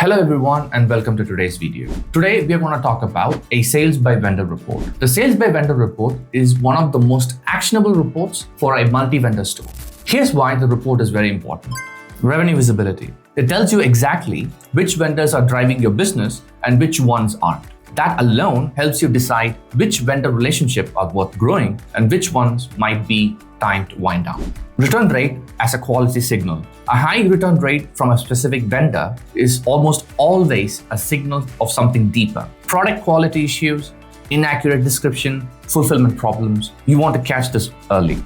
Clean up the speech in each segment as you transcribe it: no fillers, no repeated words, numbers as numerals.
Hello everyone and welcome to today's video. Today we are going to talk about a sales by vendor report. The sales by vendor report is one of the most actionable reports for a multi-vendor store. Here's why the report is very important. Revenue visibility. It tells you exactly which vendors are driving your business and which ones aren't. That alone helps you decide which vendor relationships are worth growing and which ones might be time to wind down. Return rate as a quality signal. A high return rate from a specific vendor is almost always a signal of something deeper. Product quality issues, inaccurate description, fulfillment problems. You want to catch this early.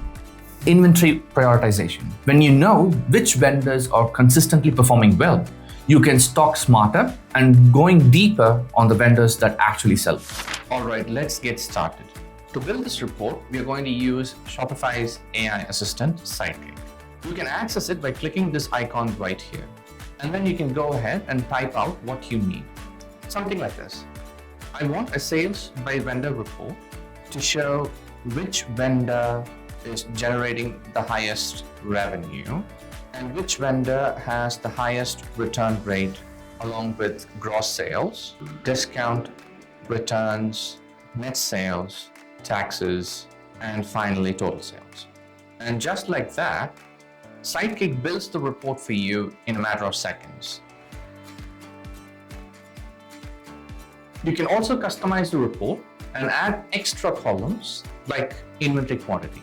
Inventory prioritization. When you know which vendors are consistently performing well, you can stock smarter and going deeper on the vendors that actually sell. All right, let's get started. To build this report, we are going to use Shopify's AI assistant, Sidekick. You can access it by clicking this icon right here. And then you can go ahead and type out what you need. Something like this. I want a sales by vendor report to show which vendor is generating the highest revenue and which vendor has the highest return rate along with gross sales, discount, returns, net sales, taxes, and finally total sales. And just like that, Sidekick builds the report for you in a matter of seconds. You can also customize the report and add extra columns like inventory quantity.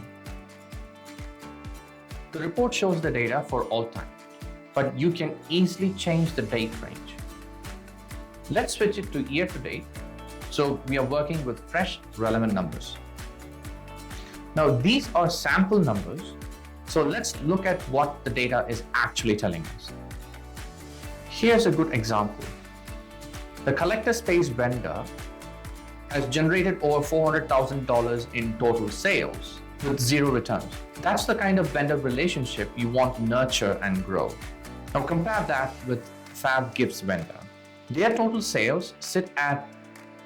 The report shows the data for all time, but you can easily change the date range. Let's switch it to year to date, so we are working with fresh, relevant numbers. Now, these are sample numbers, so let's look at what the data is actually telling us. Here's a good example. The collector space vendor has generated over $400,000 in total sales with 0 returns. That's the kind of vendor relationship you want to nurture and grow. Now compare that with Fab Gifts vendor. Their total sales sit at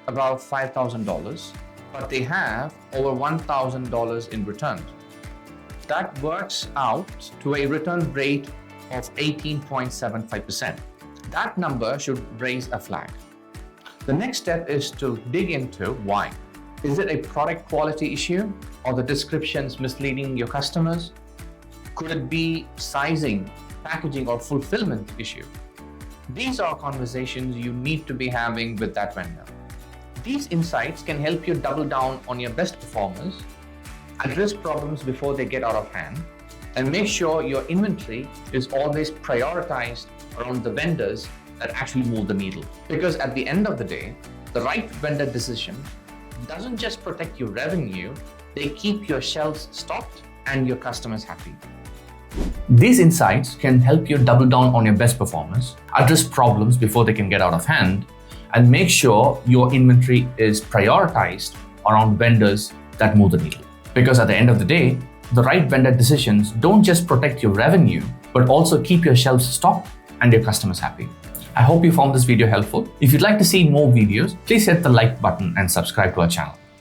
about $5,000, but they have over $1,000 in returns. That works out to a return rate of 18.75%. That number should raise a flag. The next step is to dig into why. Is it a product quality issue or the descriptions misleading your customers? Could it be sizing, packaging, or fulfillment issue? These are conversations you need to be having with that vendor. These insights can help you double down on your best performers, address problems before they get out of hand, and make sure your inventory is always prioritized around the vendors that actually move the needle. Because at the end of the day, the right vendor decision doesn't just protect your revenue, they keep your shelves stocked and your customers happy. These insights can help you double down on your best performance, address problems before they can get out of hand, and make sure your inventory is prioritized around vendors that move the needle. Because at the end of the day, the right vendor decisions don't just protect your revenue, but also keep your shelves stocked and your customers happy. I hope you found this video helpful. If you'd like to see more videos, please hit the like button and subscribe to our channel.